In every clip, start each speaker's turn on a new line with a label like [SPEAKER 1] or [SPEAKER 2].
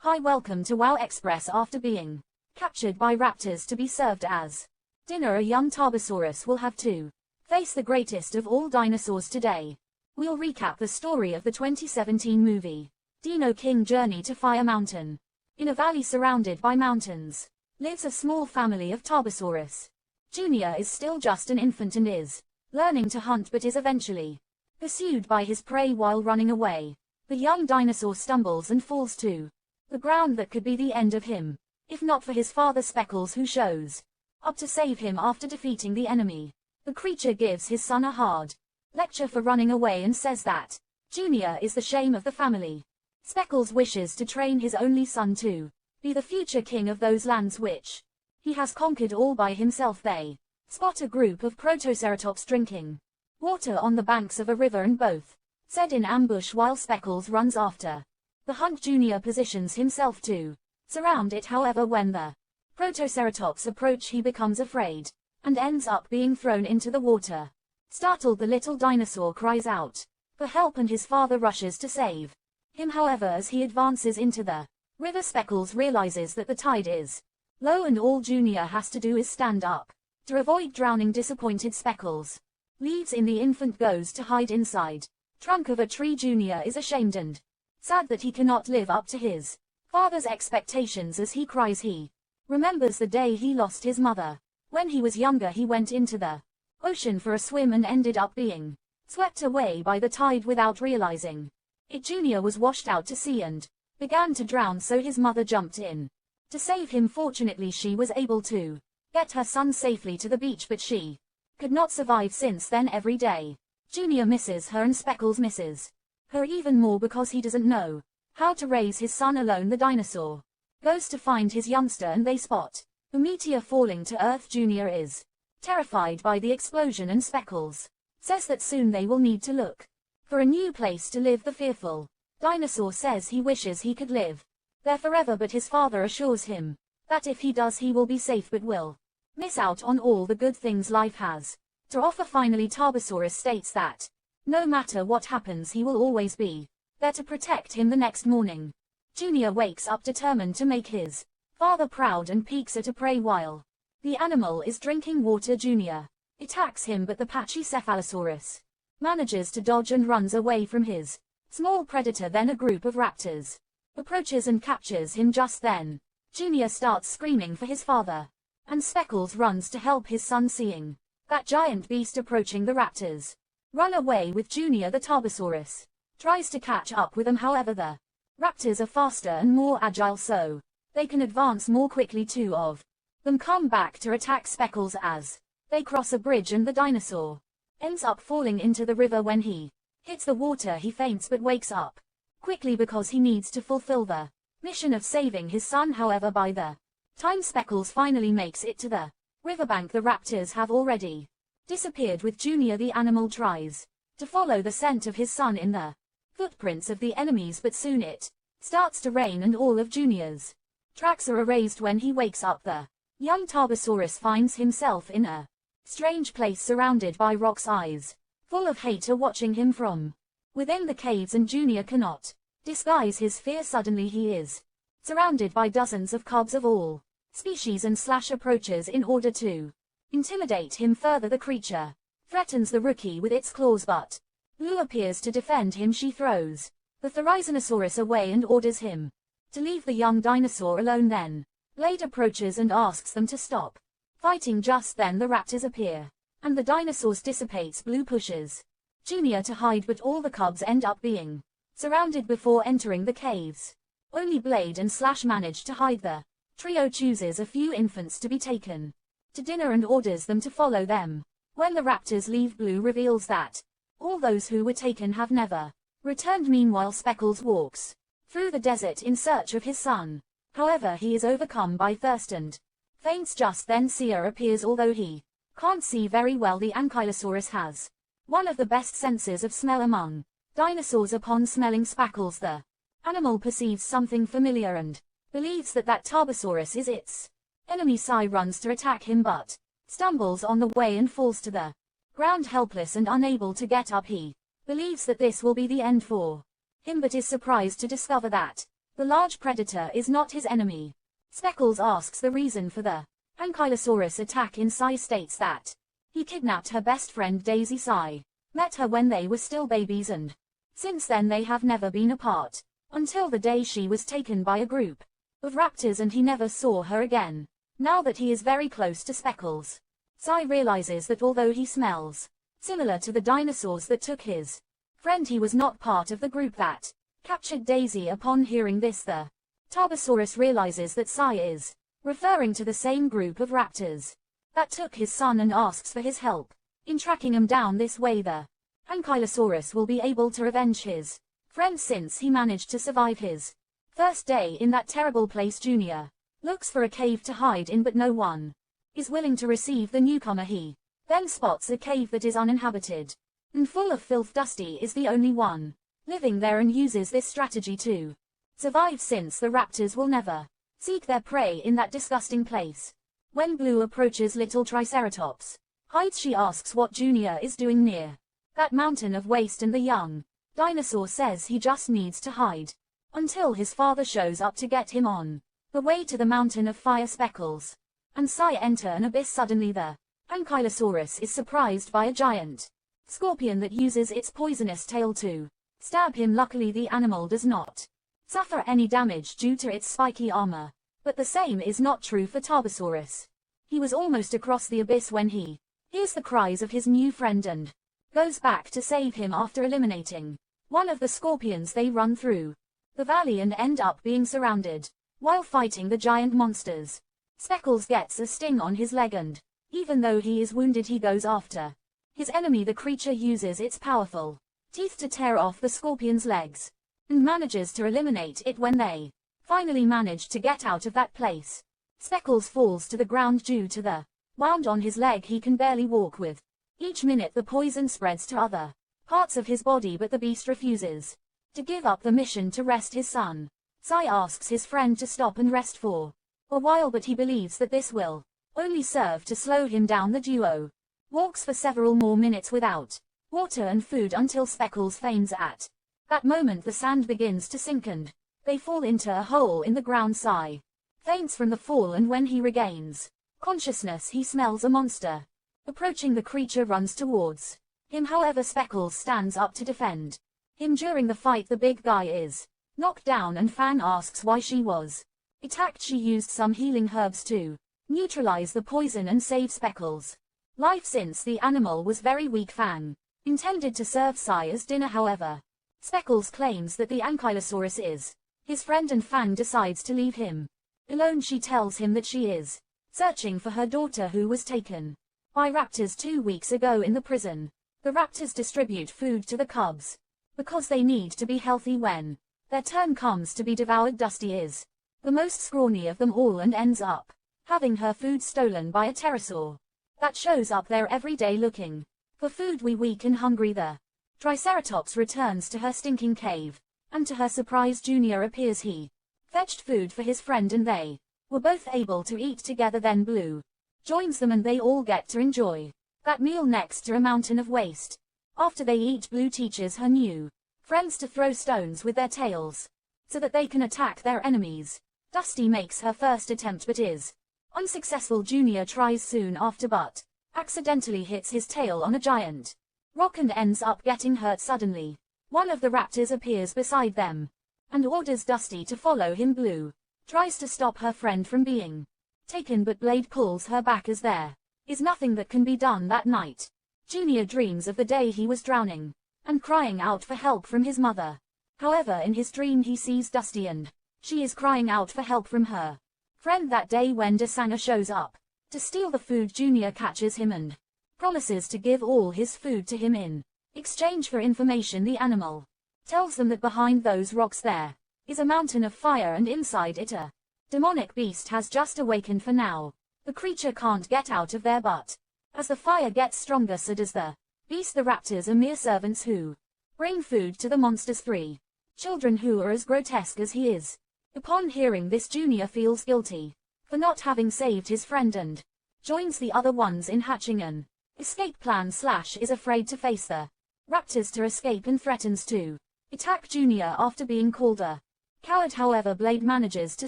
[SPEAKER 1] Hi, welcome to WoW Express. After being captured by raptors to be served as dinner, a young Tarbosaurus will have to face the greatest of all dinosaurs today. We'll recap the story of the 2017 movie, Dino King Journey to Fire Mountain. In a valley surrounded by mountains, lives a small family of Tarbosaurus. Junior is still just an infant and is learning to hunt, but is eventually pursued by his prey while running away. The young dinosaur stumbles and falls to the ground. That could be the end of him, if not for his father Speckles, who shows up to save him after defeating the enemy. The creature gives his son a hard lecture for running away and says that Junior is the shame of the family. Speckles wishes to train his only son to be the future king of those lands which he has conquered all by himself. They spot a group of protoceratops drinking water on the banks of a river, and both set in ambush while Speckles runs after the hunt. Junior positions himself to surround it. However, when the protoceratops approach, he becomes afraid and ends up being thrown into the water. Startled, the little dinosaur cries out for help and his father rushes to save him. However, as he advances into the river, Speckles realizes that the tide is low and all Junior has to do is stand up to avoid drowning. Disappointed, Speckles leaves in the infant goes to hide inside trunk of a tree. Junior is ashamed and sad that he cannot live up to his father's expectations. As he cries, he remembers the day he lost his mother. When he was younger, he went into the ocean for a swim and ended up being swept away by the tide without realizing it. Junior was washed out to sea and began to drown, so his mother jumped in to save him. Fortunately, she was able to get her son safely to the beach, but she could not survive. Since then, every day Junior misses her, and Speckles misses her even more because he doesn't know how to raise his son alone. The dinosaur goes to find his youngster and they spot a meteor falling to Earth. Junior is terrified by the explosion, and Speckles says that soon they will need to look for a new place to live. The fearful dinosaur says he wishes he could live there forever, but his father assures him that if he does, he will be safe but will miss out on all the good things life has to offer. Finally, Tarbosaurus states that no matter what happens, he will always be there to protect him. The next morning, Junior wakes up determined to make his father proud and peeks at a prey while the animal is drinking water. Junior attacks him, but the Pachycephalosaurus manages to dodge and runs away from his small predator. Then a group of raptors approaches and captures him. Just then, Junior starts screaming for his father, and Speckles runs to help his son. Seeing that giant beast approaching, the raptors run away with Junior. The Tarbosaurus tries to catch up with them, however the raptors are faster and more agile, so they can advance more quickly. Two of them come back to attack Speckles as they cross a bridge, and the dinosaur ends up falling into the river. When he hits the water, he faints but wakes up quickly because he needs to fulfill the mission of saving his son. However, by the time Speckles finally makes it to the riverbank, the raptors have already disappeared with Junior. The animal tries to follow the scent of his son in the footprints of the enemies, but soon it starts to rain and all of Junior's tracks are erased. When he wakes up, the young Tarbosaurus finds himself in a strange place surrounded by rocks. Eyes full of hate are watching him from within the caves, and Junior cannot disguise his fear. Suddenly he is surrounded by dozens of cubs of all species, and Slash approaches in order to intimidate him further. The creature threatens the rookie with its claws, but Blue appears to defend him. She throws the Therizinosaurus away and orders him to leave the young dinosaur alone. Then Blade approaches and asks them to stop fighting. Just then the raptors appear, and the dinosaurs dissipates. Blue pushes Junior to hide, but all the cubs end up being surrounded before entering the caves. Only Blade and Slash manage to hide. The trio chooses a few infants to be taken to dinner and orders them to follow them. When the raptors leave, Blue reveals that all those who were taken have never returned. Meanwhile, Speckles walks through the desert in search of his son. However, he is overcome by thirst and faints. Just then Seer appears. Although he can't see very well, the Ankylosaurus has one of the best senses of smell among dinosaurs. Upon smelling Speckles, the animal perceives something familiar and believes that Tarbosaurus is its enemy. Sai runs to attack him but stumbles on the way and falls to the ground helpless and unable to get up. He believes that this will be the end for him, but is surprised to discover that The large predator is not his enemy. Speckles asks the reason for the Ankylosaurus attack in Sai states that he kidnapped her best friend Daisy. Sai met her when they were still babies and since then they have never been apart, until the day she was taken by a group of raptors and he never saw her again. Now that he is very close to Speckles, Sai realizes that although he smells similar to the dinosaurs that took his friend, he was not part of the group that captured Daisy. Upon hearing this, the Tarbosaurus realizes that Sai is referring to the same group of raptors that took his son and asks for his help in tracking him down. This way the Ankylosaurus will be able to revenge his friend since he managed to survive his first day in that terrible place. Junior looks for a cave to hide in, but no one is willing to receive the newcomer. He then spots a cave that is uninhabited and full of filth. Dusty is the only one living there and uses this strategy to survive since the raptors will never seek their prey in that disgusting place. When Blue approaches little Triceratops hides, she asks what Junior is doing near that mountain of waste, and the young dinosaur says he just needs to hide until his father shows up to get him on the way to the mountain of fire. Speckles and Sai enter an abyss. Suddenly the Ankylosaurus is surprised by a giant scorpion that uses its poisonous tail to stab him. Luckily the animal does not suffer any damage due to its spiky armor, but the same is not true for Tarbosaurus. He was almost across the abyss when he hears the cries of his new friend and goes back to save him. After eliminating one of the scorpions, they run through the valley and end up being surrounded. While fighting the giant monsters, Speckles gets a sting on his leg and, even though he is wounded, he goes after his enemy. The creature uses its powerful teeth to tear off the scorpion's legs and manages to eliminate it. When they finally manage to get out of that place, Speckles falls to the ground due to the wound on his leg. He can barely walk. With each minute the poison spreads to other parts of his body, but the beast refuses to give up the mission to rest his son. Sai asks his friend to stop and rest for a while, but he believes that this will only serve to slow him down. The duo walks for several more minutes without water and food until Speckles faints. At that moment the sand begins to sink and they fall into a hole in the ground. Sai faints from the fall, and when he regains consciousness he smells a monster approaching. The creature runs towards him, however Speckles stands up to defend him. During the fight the big guy is knocked down and Fang asks why she was attacked. She used some healing herbs to neutralize the poison and save Speckles' life since the animal was very weak. Fang intended to serve Sai as dinner, however Speckles claims that the Ankylosaurus is his friend and Fang decides to leave him alone. She tells him that she is searching for her daughter who was taken by raptors 2 weeks ago in the prison. The raptors distribute food to the cubs because they need to be healthy when their turn comes to be devoured. Dusty is the most scrawny of them all and ends up having her food stolen by a pterosaur that shows up there every day looking for food. Weak and hungry, the Triceratops returns to her stinking cave, and to her surprise Junior appears. He fetched food for his friend and they were both able to eat together. Then Blue joins them and they all get to enjoy that meal next to a mountain of waste. After they eat, Blue teaches her new friends to throw stones with their tails so that they can attack their enemies. Dusty makes her first attempt but is unsuccessful. Junior tries soon after but accidentally hits his tail on a giant rock and ends up getting hurt. Suddenly, one of the raptors appears beside them and orders Dusty to follow him. Blue tries to stop her friend from being taken, but Blade pulls her back as there is nothing that can be done. That night, Junior dreams of the day he was drowning and crying out for help from his mother. However, in his dream he sees Dusty and she is crying out for help from her friend. That day when Desanger shows up to steal the food, Junior catches him and promises to give all his food to him in exchange for information. The animal tells them that behind those rocks there is a mountain of fire and inside it a demonic beast has just awakened. For now, the creature can't get out of there, but as the fire gets stronger so does the beast. The raptors are mere servants who bring food to the monster's 3 children who are as grotesque as he is. Upon hearing this, Junior feels guilty for not having saved his friend and joins the other ones in hatching an escape plan. Slash is afraid to face the raptors to escape and threatens to attack Junior after being called a Coward however, Blade manages to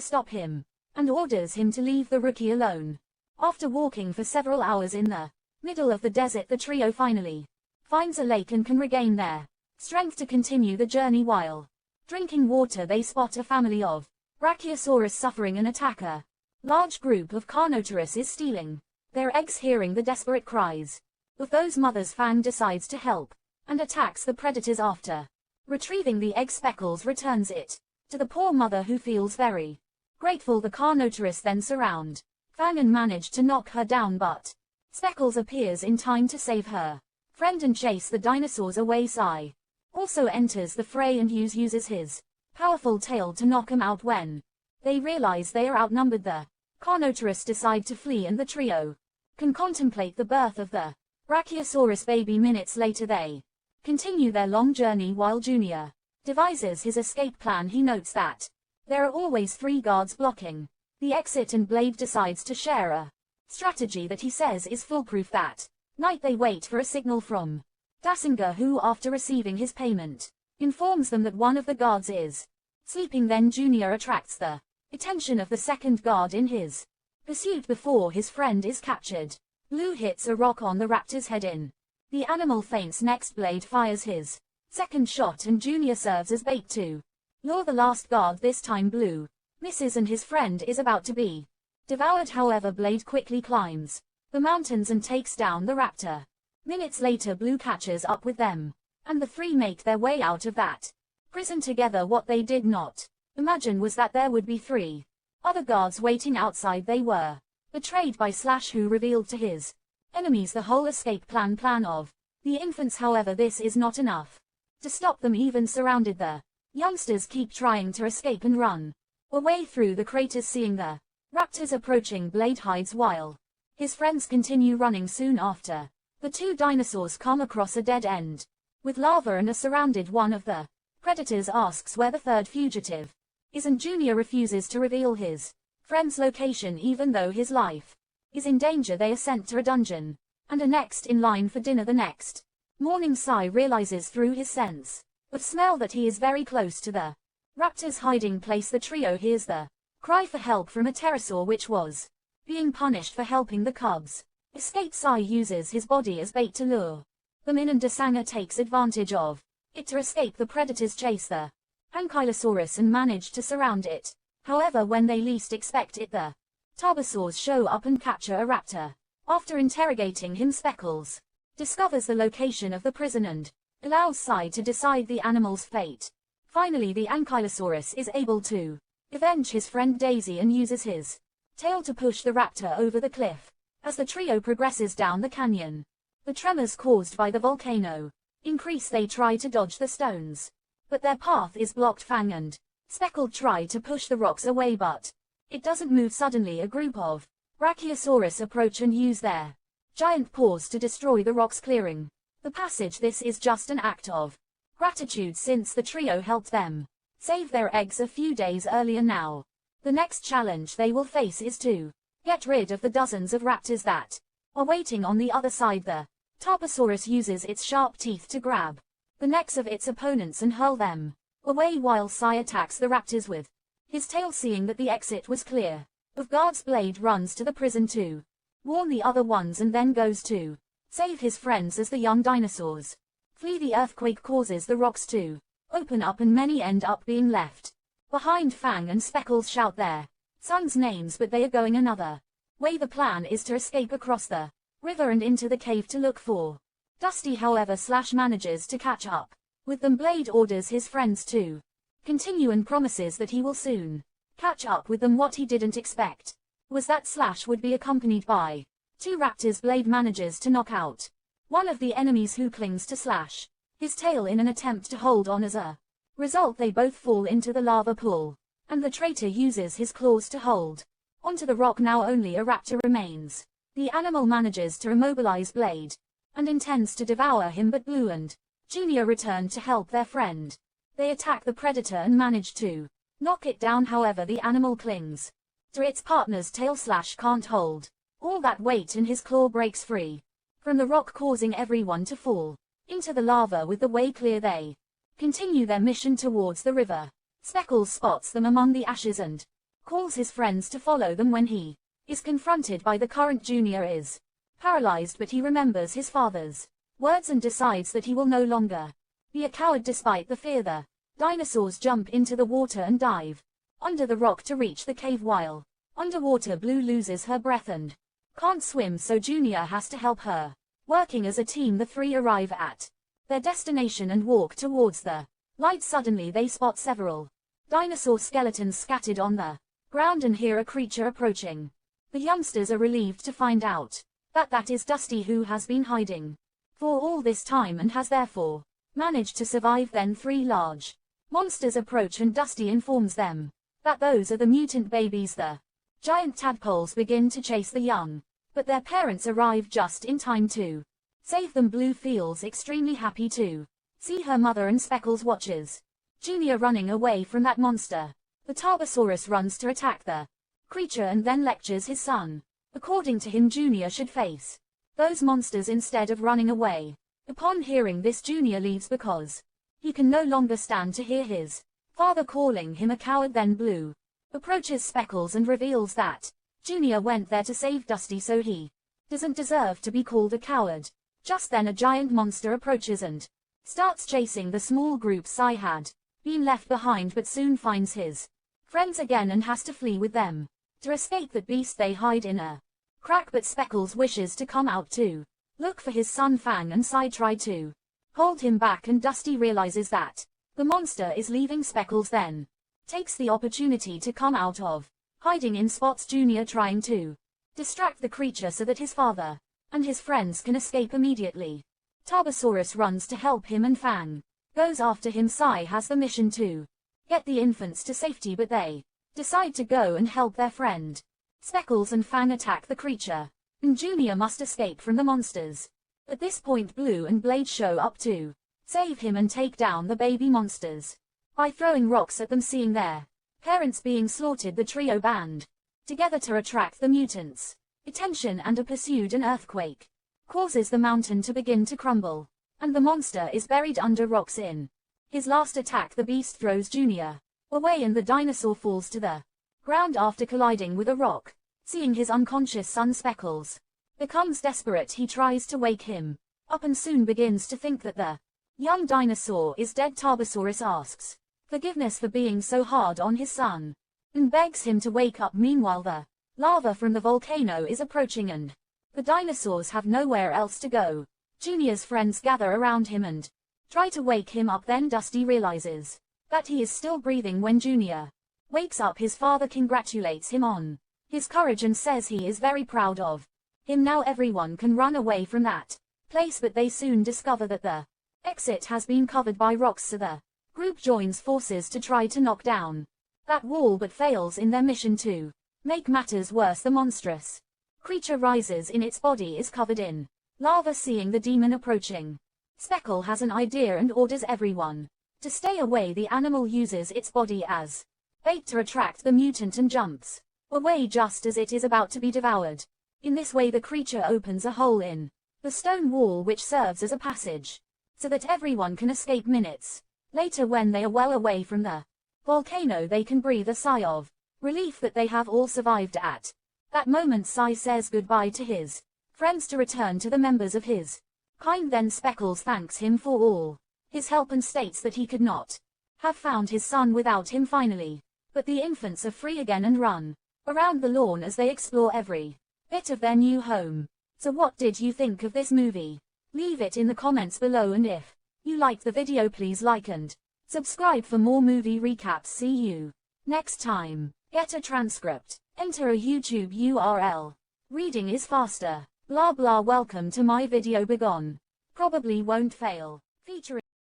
[SPEAKER 1] stop him, and orders him to leave the rookie alone. After walking for several hours in the middle of the desert, the trio finally finds a lake and can regain their strength to continue the journey. While drinking water, they spot a family of Brachiosaurus suffering an attack. A large group of Carnotaurus is stealing their eggs. Hearing the desperate cries of those mothers, Fang decides to help and attacks the predators. After retrieving the egg, Speckles returns it to the poor mother, who feels very grateful. The Carnotaurus then surround Fang and manage to knock her down, but Speckles appears in time to save her friend and chase the dinosaurs away. Sai also enters the fray and uses his powerful tail to knock him out. When they realize they are outnumbered, the Carnotaurus decide to flee, and the trio can contemplate the birth of the Brachiosaurus baby. Minutes later, they continue their long journey while Junior devises his escape plan. He notes that there are always 3 guards blocking the exit, and Blade decides to share a strategy that he says is foolproof. That night they wait for a signal from Dassinger, who, after receiving his payment, informs them that one of the guards is sleeping. Then Junior attracts the attention of the second guard in his pursuit before his friend is captured. Blue hits a rock on the raptor's head. In the animal faints. Next, Blade fires his second shot, and Junior serves as bait to lure the last guard. This time Blue misses, and his friend is about to be devoured. However, Blade quickly climbs the mountains and takes down the raptor. Minutes later, Blue catches up with them, and the 3 make their way out of that prison together. What they did not imagine was that there would be 3 other guards waiting outside. They were betrayed by Slash, who revealed to his enemies the whole escape plan of the infants. However, this is not enough to stop them. Even surrounded, the youngsters keep trying to escape and run away through the craters. Seeing the raptors approaching, Blade hides while his friends continue running. Soon after, the 2 dinosaurs come across a dead end with lava and are surrounded. One of the predators asks where the 3rd fugitive is, and Junior refuses to reveal his friend's location even though his life is in danger. They are sent to a dungeon and are next in line for dinner. The next morning, Sai realizes through his sense of smell that he is very close to the raptor's hiding place. The trio hears the cry for help from a pterosaur, which was being punished for helping the cubs escape. Sai uses his body as bait to lure them in, and Dasanger takes advantage of it to escape the predators chase the Ankylosaurus and manage to surround it. However, when they least expect it, the Tarbosaurs show up and capture a raptor. After interrogating him, Speckles discovers the location of the prison and allows Sai to decide the animal's fate. Finally, the Ankylosaurus is able to avenge his friend Daisy and uses his tail to push the raptor over the cliff. As the trio progresses down the canyon, the tremors caused by the volcano increase. They try to dodge the stones, but their path is blocked. Fang and Speckled try to push the rocks away, but it doesn't move. Suddenly, a group of Brachiosaurus approach and use their giant paws to destroy the rocks, clearing the passage. This is just an act of gratitude, since the trio helped them save their eggs a few days earlier. Now, the next challenge they will face is to get rid of the dozens of raptors that are waiting on the other side. The Tarbosaurus uses its sharp teeth to grab the necks of its opponents and hurl them away, while Sai attacks the raptors with his tail. Seeing that the exit was clear of guards, Blade runs to the prison to warn the other ones and then goes to save his friends. As the young dinosaurs flee, the earthquake causes the rocks to open up and many end up being left behind. Fang and Speckles shout their sons' names, but they are going another way. The plan is to escape across the river and into the cave to look for Dusty. However, Slash manages to catch up with them. Blade orders his friends to continue and promises that he will soon catch up with them. What he didn't expect was that Slash would be accompanied by 2 raptors. Blade manages to knock out one of the enemies, who clings to Slash his tail in an attempt to hold on. As a result, they both fall into the lava pool, and the traitor uses his claws to hold onto the rock. Now only a raptor remains. The animal manages to immobilize Blade and intends to devour him, but Blue and Junior return to help their friend. They attack the predator and manage to knock it down. However, the animal clings to its partner's tail. Slash can't hold all that weight and his claw breaks free from the rock, causing everyone to fall into the lava. With the way clear, they continue their mission towards the river. Speckles spots them among the ashes and calls his friends to follow them. When he is confronted by the current, Junior is paralyzed, but he remembers his father's words and decides that he will no longer be a coward despite the fear. The dinosaurs jump into the water and dive under the rock to reach the cave. While underwater, Blue loses her breath and can't swim, so Junior has to help her. Working as a team, the three arrive at their destination and walk towards the light. Suddenly they spot several dinosaur skeletons scattered on the ground and hear a creature approaching. The youngsters are relieved to find out that that is Dusty, who has been hiding for all this time and has therefore managed to survive. Then three large monsters approach and Dusty informs them that those are the mutant babies. The giant tadpoles begin to chase the young, but their parents arrive just in time to save them. Blue feels extremely happy to see her mother, and Speckles watches Junior running away from that monster. The Tarbosaurus runs to attack the creature and then lectures his son. According to him, Junior should face those monsters instead of running away. Upon hearing this, Junior leaves because he can no longer stand to hear his father calling him a coward. Then Blue approaches Speckles and reveals that Junior went there to save Dusty, so he doesn't deserve to be called a coward. Just then a giant monster approaches and starts chasing the small group. Sai had been left behind but soon finds his friends again and has to flee with them. To escape that beast, they hide in a crack, but Speckles wishes to come out to look for his son Fang, and Sai try to hold him back, and Dusty realizes that the monster is leaving. Speckles then takes the opportunity to come out of hiding and spots Junior trying to distract the creature so that his father and his friends can escape immediately. Tarbosaurus runs to help him and Fang goes after him. Sai has the mission to get the infants to safety, but they decide to go and help their friend. Speckles and Fang attack the creature, and Junior must escape from the monsters. At this point, Blue and Blade show up to save him and take down the baby monsters by throwing rocks at them. Seeing their parents being slaughtered, the trio band together to attract the mutants' attention, and are pursued. An earthquake causes the mountain to begin to crumble, and the monster is buried under rocks. In his last attack, the beast throws Junior away and the dinosaur falls to the ground after colliding with a rock. Seeing his unconscious son, Speckles becomes desperate. He tries to wake him up and soon begins to think that the young dinosaur is dead. Tarbosaurus asks forgiveness for being so hard on his son and begs him to wake up. Meanwhile, the lava from the volcano is approaching and the dinosaurs have nowhere else to go. Junior's friends gather around him and try to wake him up. Then Dusty realizes that he is still breathing. When Junior wakes up, his father congratulates him on his courage and says he is very proud of him. Now everyone can run away from that place, but they soon discover that the exit has been covered by rocks, so the group joins forces to try to knock down that wall, but fails in their mission. To make matters worse, the monstrous creature rises in its body is covered in lava. Seeing the demon approaching, Speckle has an idea and orders everyone to stay away. The animal uses its body as bait to attract the mutant and jumps away just as it is about to be devoured. In this way, the creature opens a hole in the stone wall, which serves as a passage so that everyone can escape. Minutes later, when they are well away from the volcano, they can breathe a sigh of relief that they have all survived. At that moment, Sai says goodbye to his friends to return to the members of his kind. Then Speckles thanks him for all his help and states that he could not have found his son without him. Finally, but the infants are free again and run around the lawn as they explore every bit of their new home. So what did you think of this movie? Leave it in the comments below, and if you liked the video, please like and subscribe for more movie recaps. See you next time. Get a transcript. Enter a YouTube URL. Reading is faster. Blah blah. Welcome to my video. Begone. Probably won't fail. Featuring